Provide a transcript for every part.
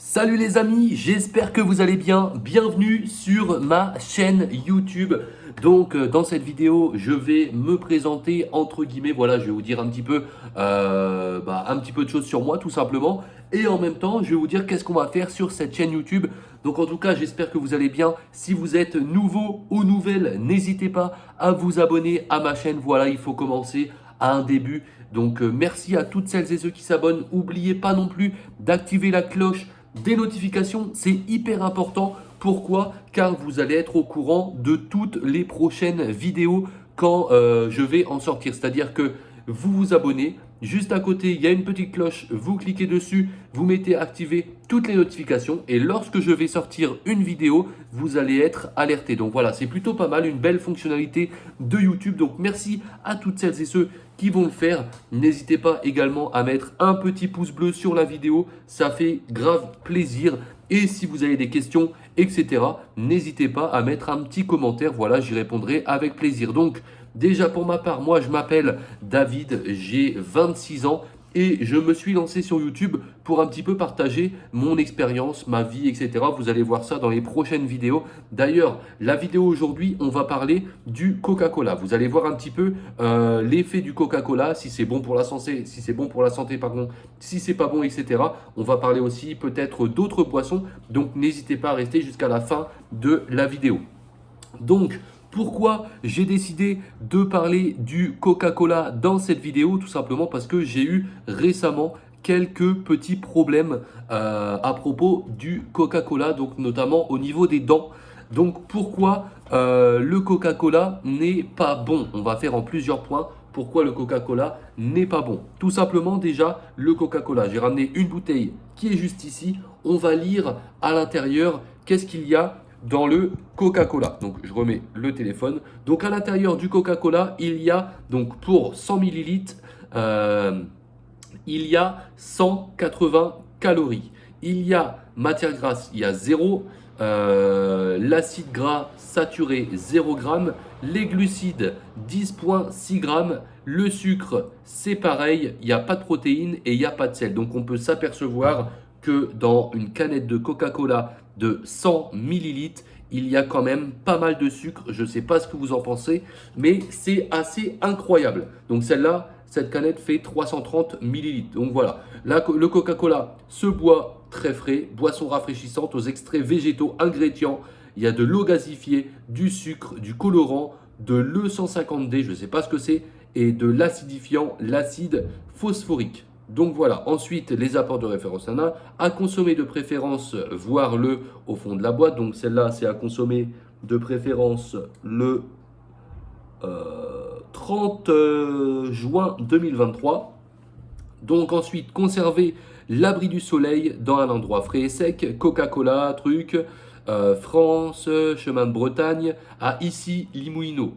Salut les amis, j'espère que vous allez bien. Bienvenue sur ma chaîne YouTube. Donc dans cette vidéo, je vais me présenter entre guillemets. Voilà, je vais vous dire un petit peu, un petit peu de choses sur moi tout simplement. Et en même temps, je vais vous dire qu'est-ce qu'on va faire sur cette chaîne YouTube. Donc en tout cas, j'espère que vous allez bien. Si vous êtes nouveau ou nouvelle, n'hésitez pas à vous abonner à ma chaîne. Voilà, il faut commencer à un début. Donc merci à toutes celles et ceux qui s'abonnent. N'oubliez pas non plus d'activer la cloche des notifications, c'est hyper important. Pourquoi? Car vous allez être au courant de toutes les prochaines vidéos quand je vais en sortir. C'est-à-dire que vous vous abonnez. Juste à côté, il y a une petite cloche. Vous cliquez dessus, vous mettez activer toutes les notifications. Et lorsque je vais sortir une vidéo, vous allez être alerté. Donc voilà, c'est plutôt pas mal, une belle fonctionnalité de YouTube. Donc merci à toutes celles et ceux qui vont le faire. N'hésitez pas également à mettre un petit pouce bleu sur la vidéo. Ça fait grave plaisir. Et si vous avez des questions, etc., n'hésitez pas à mettre un petit commentaire. Voilà, j'y répondrai avec plaisir. Donc, déjà pour ma part, moi je m'appelle David, j'ai 26 ans et je me suis lancé sur YouTube pour un petit peu partager mon expérience, ma vie, etc. Vous allez voir ça dans les prochaines vidéos. D'ailleurs, la vidéo aujourd'hui, on va parler du Coca-Cola. Vous allez voir un petit peu l'effet du Coca-Cola, si c'est bon pour la santé, si c'est bon pour la santé, pardon, si c'est pas bon, etc. On va parler aussi peut-être d'autres boissons. Donc n'hésitez pas à rester jusqu'à la fin de la vidéo. Donc, pourquoi j'ai décidé de parler du Coca-Cola dans cette vidéo? Tout simplement parce que j'ai eu récemment quelques petits problèmes à propos du Coca-Cola, donc notamment au niveau des dents. Donc pourquoi le Coca-Cola n'est pas bon? On va faire en plusieurs points. Pourquoi le Coca-Cola n'est pas bon? Tout simplement déjà le Coca-Cola. J'ai ramené une bouteille qui est juste ici. On va lire à l'intérieur qu'est-ce qu'il y a dans le Coca-Cola. Donc je remets le téléphone. Donc à l'intérieur du Coca-Cola, il y a donc pour 100 millilitres, il y a 180 calories. Il y a matière grasse, il y a 0. L'acide gras saturé 0 g, les glucides 10,6 g, le sucre c'est pareil, il n'y a pas de protéines et il n'y a pas de sel. Donc on peut s'apercevoir que dans une canette de Coca-Cola de 100 millilitres, il y a quand même pas mal de sucre. Je ne sais pas ce que vous en pensez, mais c'est assez incroyable. Donc celle-là, cette canette fait 330 millilitres. Donc voilà, là, le Coca-Cola se boit très frais, boisson rafraîchissante aux extraits végétaux, ingrédients. Il y a de l'eau gasifiée, du sucre, du colorant, de l'E150D, je ne sais pas ce que c'est, et de l'acidifiant, l'acide phosphorique. Donc voilà, ensuite les apports de référence Nana, à consommer de préférence, voir-le au fond de la boîte. Donc celle-là, c'est à consommer de préférence le 30 juin 2023. Donc ensuite, conserver l'abri du soleil dans un endroit frais et sec. Coca-Cola, truc. France, chemin de Bretagne, à Issy, Limoino.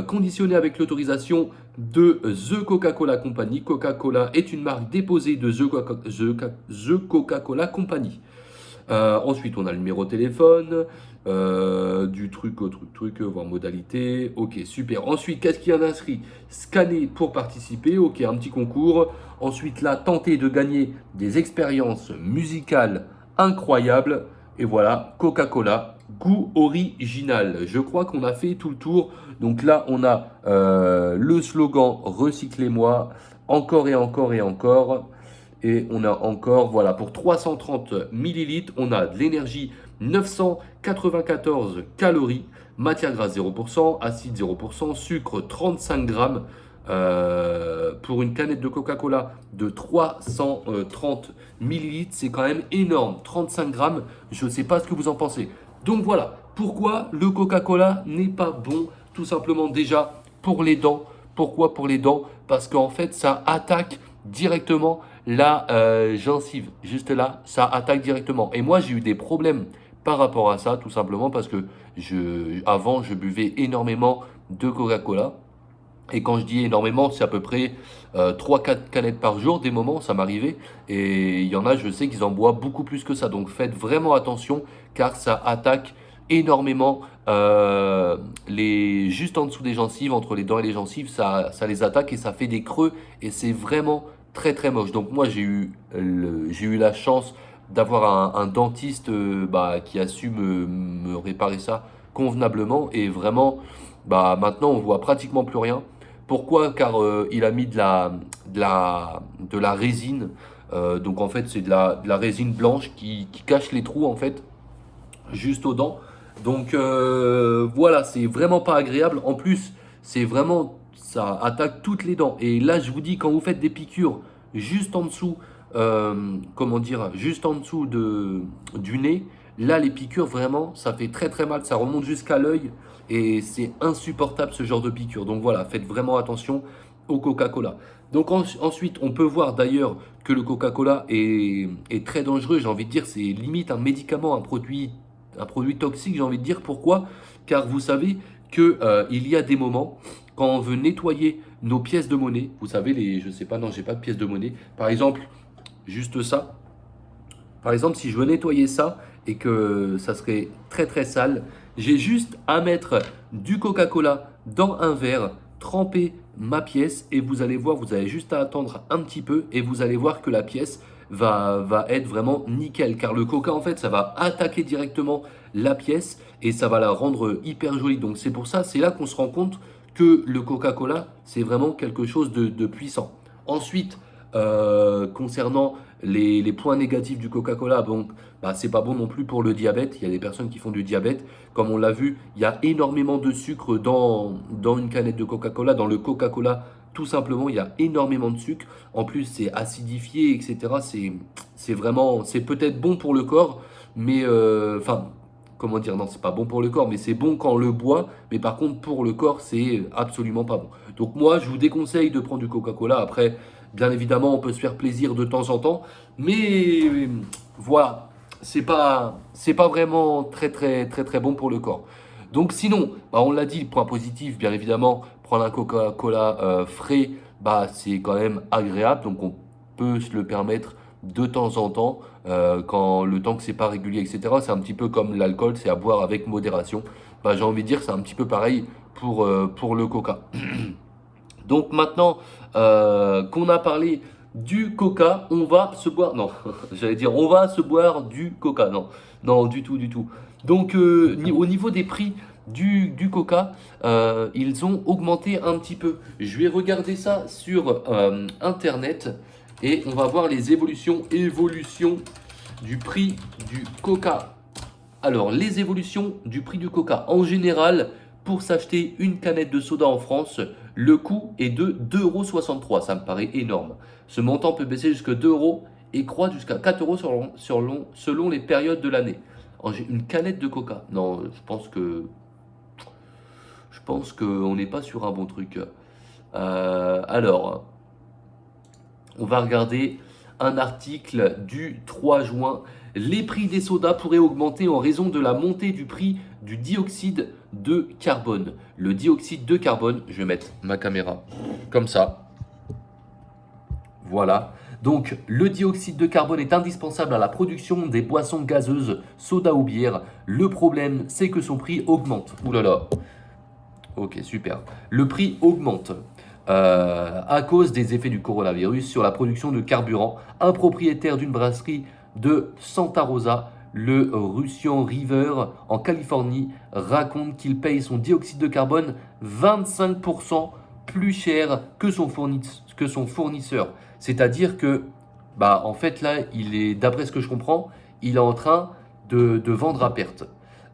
Conditionné avec l'autorisation de The Coca-Cola Company. Coca-Cola est une marque déposée de The Coca-Cola Company. Ensuite, on a le numéro de téléphone, du truc au truc, voir modalité. Ok, super. Ensuite, qu'est-ce qu'il y a d'inscrit? Scanner pour participer. Ok, un petit concours. Ensuite, là, tenter de gagner des expériences musicales incroyables. Et voilà, Coca-Cola, goût original. Je crois qu'on a fait tout le tour. Donc là, on a le slogan Recyclez-moi, encore et encore et encore. Et on a encore, voilà, pour 330 millilitres, on a de l'énergie 994 calories, matière grasse 0%, acide 0%, sucre 35 grammes. Pour une canette de Coca-Cola de 330 millilitres, c'est quand même énorme. 35 grammes, je ne sais pas ce que vous en pensez. Donc voilà, pourquoi le Coca-Cola n'est pas bon? Tout simplement déjà pour les dents. Pourquoi pour les dents? Parce qu'en fait, ça attaque directement la gencive. Juste là, ça attaque directement. Et moi, j'ai eu des problèmes par rapport à ça, tout simplement parce que avant, je buvais énormément de Coca-Cola. Et quand je dis énormément, c'est à peu près 3-4 canettes par jour. Des moments, ça m'arrivait. Et il y en a, je sais qu'ils en boivent beaucoup plus que ça. Donc faites vraiment attention car ça attaque énormément juste en dessous des gencives, entre les dents et les gencives, ça les attaque et ça fait des creux. Et c'est vraiment très très moche. Donc moi, j'ai eu la chance d'avoir un dentiste qui a su me réparer ça convenablement. Et vraiment, maintenant, on voit pratiquement plus rien. Pourquoi? Car il a mis de la résine. Donc en fait, c'est de la résine blanche qui cache les trous en fait, juste aux dents. Donc voilà, c'est vraiment pas agréable. En plus, c'est vraiment, ça attaque toutes les dents. Et là, je vous dis, quand vous faites des piqûres juste en dessous, comment dire, juste en dessous du nez, là, les piqûres, vraiment, ça fait très très mal. Ça remonte jusqu'à l'œil et c'est insupportable ce genre de piqûres. Donc voilà, faites vraiment attention au Coca-Cola. Donc ensuite, on peut voir d'ailleurs que le Coca-Cola est très dangereux. J'ai envie de dire, c'est limite un médicament, un produit toxique, j'ai envie de dire. Pourquoi? Car vous savez que il y a des moments quand on veut nettoyer nos pièces de monnaie. Vous savez, je sais pas, non, j'ai pas de pièces de monnaie. Par exemple, juste ça. Par exemple, si je veux nettoyer ça et que ça serait très très sale, j'ai juste à mettre du Coca-Cola dans un verre, tremper ma pièce et vous allez voir, vous avez juste à attendre un petit peu et vous allez voir que la pièce va être vraiment nickel. Car le Coca, en fait, ça va attaquer directement la pièce et ça va la rendre hyper jolie. Donc c'est pour ça, c'est là qu'on se rend compte que le Coca-Cola, c'est vraiment quelque chose de puissant. Ensuite, concernant les points négatifs du Coca-Cola, donc c'est pas bon non plus pour le diabète. Il y a des personnes qui font du diabète. Comme on l'a vu, il y a énormément de sucre dans une canette de Coca-Cola. Dans le Coca-Cola, tout simplement, il y a énormément de sucre. En plus, c'est acidifié, etc. C'est vraiment, c'est peut-être bon pour le corps, mais enfin, comment dire, non, c'est pas bon pour le corps, mais c'est bon quand on le boit. Mais par contre, pour le corps, c'est absolument pas bon. Donc moi, je vous déconseille de prendre du Coca-Cola. Après, bien évidemment, on peut se faire plaisir de temps en temps, mais voilà, c'est pas vraiment très très très très bon pour le corps. Donc sinon, on l'a dit, point positif, bien évidemment, prendre un Coca-Cola frais, c'est quand même agréable, donc on peut se le permettre de temps en temps, quand le temps que c'est pas régulier, etc. C'est un petit peu comme l'alcool, c'est à boire avec modération. J'ai envie de dire, c'est un petit peu pareil pour le Coca. Donc maintenant qu'on a parlé du Coca, on va se boire. Non, j'allais dire on va se boire du Coca. Non, non, du tout, du tout. Donc au niveau des prix du Coca, ils ont augmenté un petit peu. Je vais regarder ça sur Internet et on va voir les évolutions du prix du Coca. Alors, les évolutions du prix du Coca. En général, pour s'acheter une canette de soda en France, le coût est de 2,63 €. Ça me paraît énorme. Ce montant peut baisser jusqu'à 2 euros et croître jusqu'à 4 euros selon les périodes de l'année. Une canette de Coca. Non, je pense qu'on n'est pas sur un bon truc. Alors, on va regarder un article du 3 juin. Les prix des sodas pourraient augmenter en raison de la montée du prix du dioxyde de carbone. Le dioxyde de carbone, je vais mettre ma caméra comme ça. Voilà. Donc, le dioxyde de carbone est indispensable à la production des boissons gazeuses, soda ou bière. Le problème, c'est que son prix augmente. Ouh là là. Ok, super. Le prix augmente à cause des effets du coronavirus sur la production de carburant. Un propriétaire d'une brasserie de Santa Rosa, le Russian River, en Californie, raconte qu'il paye son dioxyde de carbone 25% plus cher que son fournisseur. C'est-à-dire que, en fait, là, d'après ce que je comprends, il est en train de vendre à perte.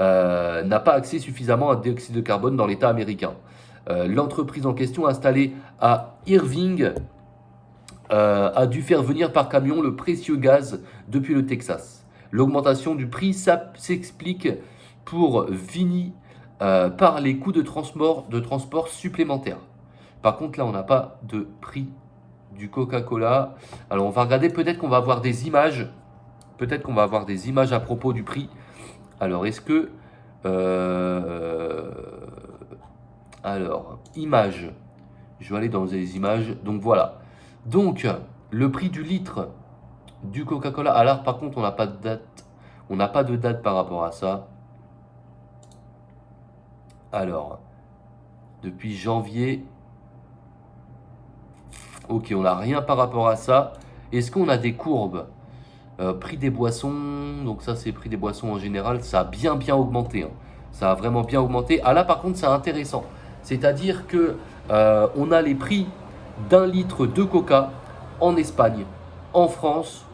N'a pas accès suffisamment à dioxyde de carbone dans l'État américain. L'entreprise en question, installée à Irving, a dû faire venir par camion le précieux gaz depuis le Texas. L'augmentation du prix s'explique pour Vini par les coûts de transport supplémentaires. Par contre, là, on n'a pas de prix du Coca-Cola. Alors, on va regarder, peut-être qu'on va avoir des images. Peut-être qu'on va avoir des images à propos du prix. Alors, est-ce que... alors, images. Je vais aller dans les images. Donc, voilà. Donc, le prix du litre du Coca-Cola. Alors, par contre, on n'a pas de date. On n'a pas de date par rapport à ça. Alors, depuis janvier. Ok, on n'a rien par rapport à ça. Est-ce qu'on a des courbes? Prix des boissons, donc ça c'est prix des boissons en général, ça a bien augmenté, hein. Ça a vraiment bien augmenté. Ah là par contre c'est intéressant. C'est-à-dire que on a les prix d'un litre de coca en Espagne, en France,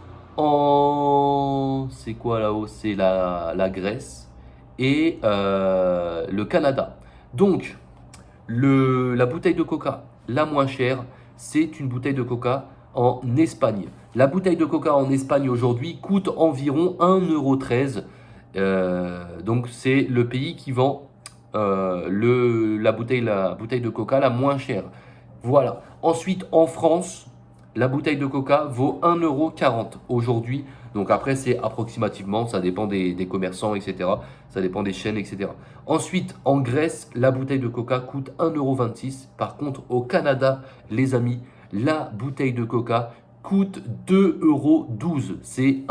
c'est quoi là-haut? C'est la Grèce et le Canada. Donc, la bouteille de coca la moins chère, c'est une bouteille de coca en Espagne. La bouteille de coca en Espagne aujourd'hui coûte environ 1,13 €. Donc, c'est le pays qui vend la bouteille de coca la moins chère. Voilà. Ensuite, en France, la bouteille de coca vaut 1,40 € aujourd'hui. Donc après, c'est approximativement, ça dépend des commerçants, etc. Ça dépend des chaînes, etc. Ensuite, en Grèce, la bouteille de coca coûte 1,26 €. Par contre, au Canada, les amis, la bouteille de coca coûte 2,12 €. C'est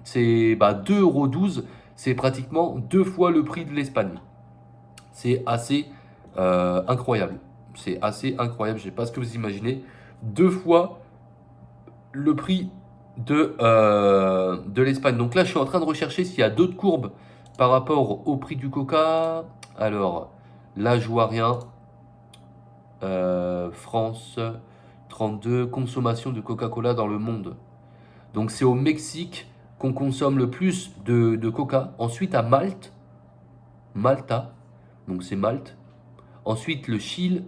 2,12 €, c'est pratiquement 2 fois le prix de l'Espagne. C'est assez incroyable. C'est assez incroyable, je ne sais pas ce que vous imaginez. 2 fois le prix de l'Espagne. Donc là, je suis en train de rechercher s'il y a d'autres courbes par rapport au prix du coca. Alors, là, je vois rien. France 32, consommation de Coca-Cola dans le monde. Donc c'est au Mexique qu'on consomme le plus de coca. Ensuite à Malte, Malta, donc c'est Malte. Ensuite le Chili.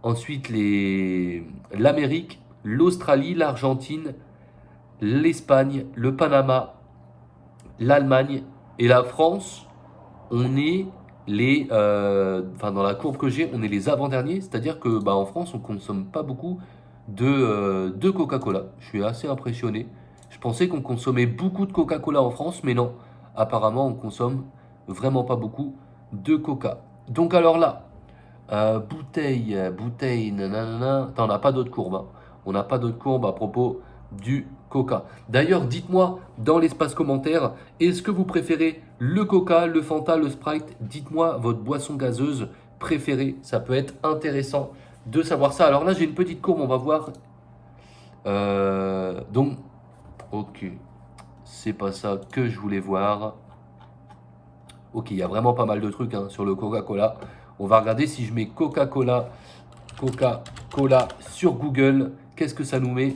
Ensuite l'Amérique, l'Australie, l'Argentine, l'Espagne, le Panama, l'Allemagne et la France. On est dans la courbe que j'ai, on est les avant-derniers. C'est-à-dire que en France, on consomme pas beaucoup de Coca-Cola. Je suis assez impressionné. Je pensais qu'on consommait beaucoup de Coca-Cola en France, mais non. Apparemment, on consomme vraiment pas beaucoup de Coca. Donc alors là, bouteille, nanana. Attends, on n'a pas d'autres courbes, hein. On n'a pas d'autres courbes à propos du Coca. D'ailleurs, dites-moi dans l'espace commentaire, est-ce que vous préférez le Coca, le Fanta, le Sprite? Dites-moi votre boisson gazeuse préférée. Ça peut être intéressant de savoir ça. Alors là, j'ai une petite courbe, on va voir. Donc, ok, c'est pas ça que je voulais voir. Ok, il y a vraiment pas mal de trucs sur le Coca-Cola. On va regarder si je mets Coca-Cola sur Google. Qu'est-ce que ça nous met?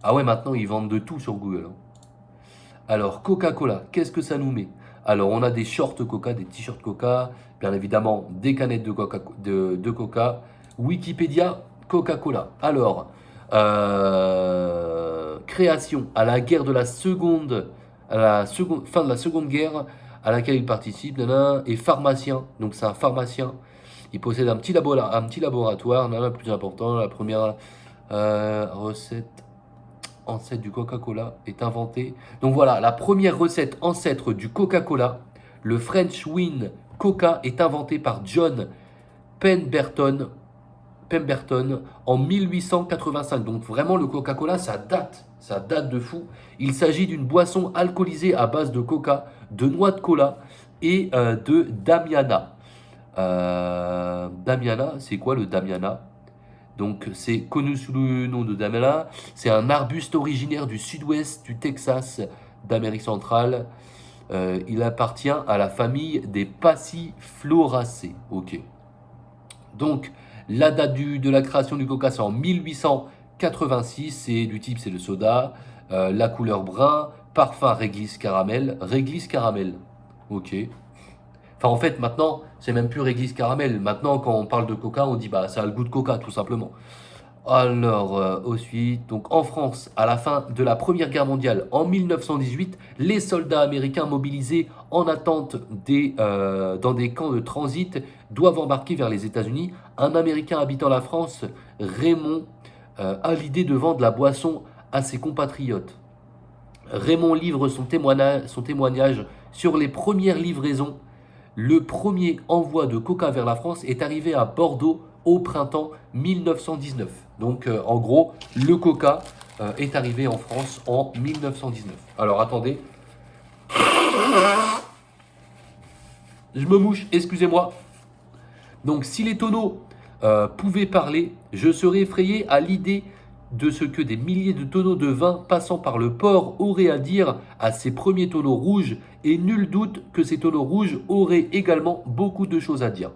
Ah ouais, maintenant ils vendent de tout sur Google, hein. Alors, Coca-Cola, qu'est-ce que ça nous met? Alors, on a des shorts Coca, des t-shirts Coca, bien évidemment des canettes de Coca. Wikipédia, Coca-Cola. Alors, création à la guerre de fin de la Seconde Guerre à laquelle il participe, et pharmacien. Donc, c'est un pharmacien. Il possède un petit laboratoire, le plus important. La première recette ancêtre du Coca-Cola est inventée. Donc voilà, la première recette ancêtre du Coca-Cola, le French Win Coca, est inventé par John Pemberton en 1885. Donc vraiment le Coca-Cola, ça date de fou. Il s'agit d'une boisson alcoolisée à base de coca, de noix de cola et de Damiana. Damiana, c'est quoi le Damiana? Donc c'est connu sous le nom de Damiana. C'est un arbuste originaire du sud-ouest du Texas, d'Amérique centrale. Il appartient à la famille des Passifloracées. Ok. Donc la date de la création du coca, c'est en 1886. C'est du type, c'est le soda. La couleur brun, parfum réglisse caramel. Réglisse caramel. Ok. Enfin, en fait, maintenant, c'est même plus réglisse caramel. Maintenant, quand on parle de coca, on dit ça a le goût de coca, tout simplement. Alors, ensuite, donc en France, à la fin de la Première Guerre mondiale, en 1918, les soldats américains mobilisés en attente dans des camps de transit doivent embarquer vers les États-Unis. Un Américain habitant la France, Raymond, a l'idée de vendre la boisson à ses compatriotes. Raymond livre son témoignage sur les premières livraisons. Le premier envoi de coca vers la France est arrivé à Bordeaux au printemps 1919. Donc en gros, le coca est arrivé en France en 1919. Alors attendez. Je me mouche, excusez-moi. Donc si les tonneaux pouvaient parler, je serais effrayé à l'idée de ce que des milliers de tonneaux de vin passant par le port auraient à dire à ces premiers tonneaux rouges, et nul doute que ces tonneaux rouges auraient également beaucoup de choses à dire.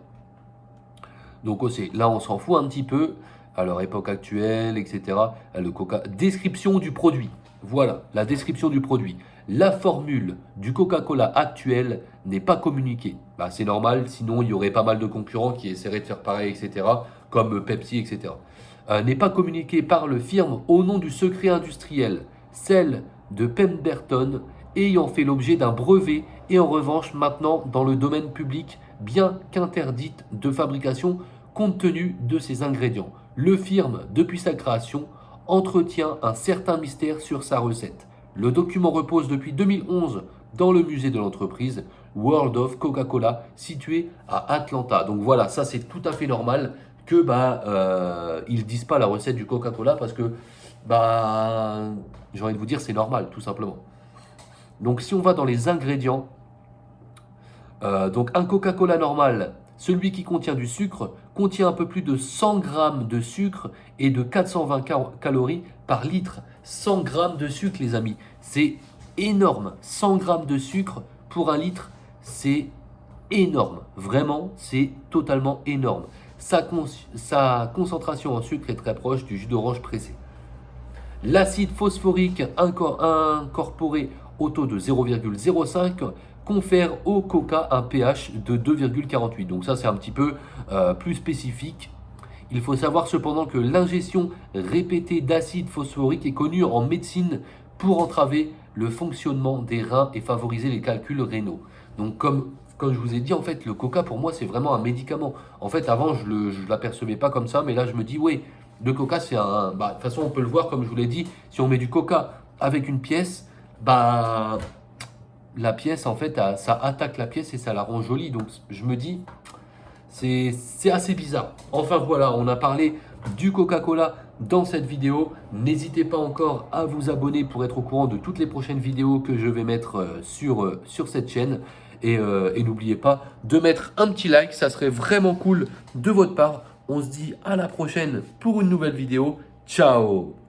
Donc aussi, là on s'en fout un petit peu, à leur époque actuelle, etc. Le Coca... Description du produit. Voilà, la description du produit. La formule du Coca-Cola actuel n'est pas communiquée. Bah, c'est normal, sinon il y aurait pas mal de concurrents qui essaieraient de faire pareil, etc. Comme Pepsi, etc. N'est pas communiquée par le firme au nom du secret industriel, celle de Pemberton, ayant fait l'objet d'un brevet et en revanche maintenant dans le domaine public, bien qu'interdite de fabrication compte tenu de ses ingrédients. Le firme, depuis sa création, entretient un certain mystère sur sa recette. Le document repose depuis 2011 dans le musée de l'entreprise World of Coca-Cola situé à Atlanta. Donc voilà, ça c'est tout à fait normal que ils disent pas la recette du Coca-Cola parce que j'ai envie de vous dire c'est normal tout simplement. Donc si on va dans les ingrédients, donc un Coca-Cola normal, celui qui contient du sucre, contient un peu plus de 100 grammes de sucre et de 420 calories par litre. 100 grammes de sucre les amis, c'est énorme. 100 grammes de sucre pour un litre, c'est énorme. Vraiment, c'est totalement énorme. Sa concentration en sucre est très proche du jus d'orange pressé. L'acide phosphorique incorporé au taux de 0,05 confère au coca un pH de 2,48. Donc ça c'est un petit peu plus spécifique. Il faut savoir cependant que l'ingestion répétée d'acide phosphorique est connue en médecine pour entraver le fonctionnement des reins et favoriser les calculs rénaux. Donc comme je vous ai dit, en fait, le coca pour moi c'est vraiment un médicament. En fait avant je ne l'apercevais pas comme ça, mais là je me dis oui, le coca c'est un... de toute façon on peut le voir comme je vous l'ai dit, si on met du coca avec une pièce, la pièce en fait ça attaque la pièce et ça la rend jolie. Donc je me dis c'est assez bizarre. Enfin voilà, on a parlé du Coca-Cola dans cette vidéo. N'hésitez pas encore à vous abonner pour être au courant de toutes les prochaines vidéos que je vais mettre sur cette chaîne. Et n'oubliez pas de mettre un petit like, ça serait vraiment cool de votre part. On se dit à la prochaine pour une nouvelle vidéo. Ciao!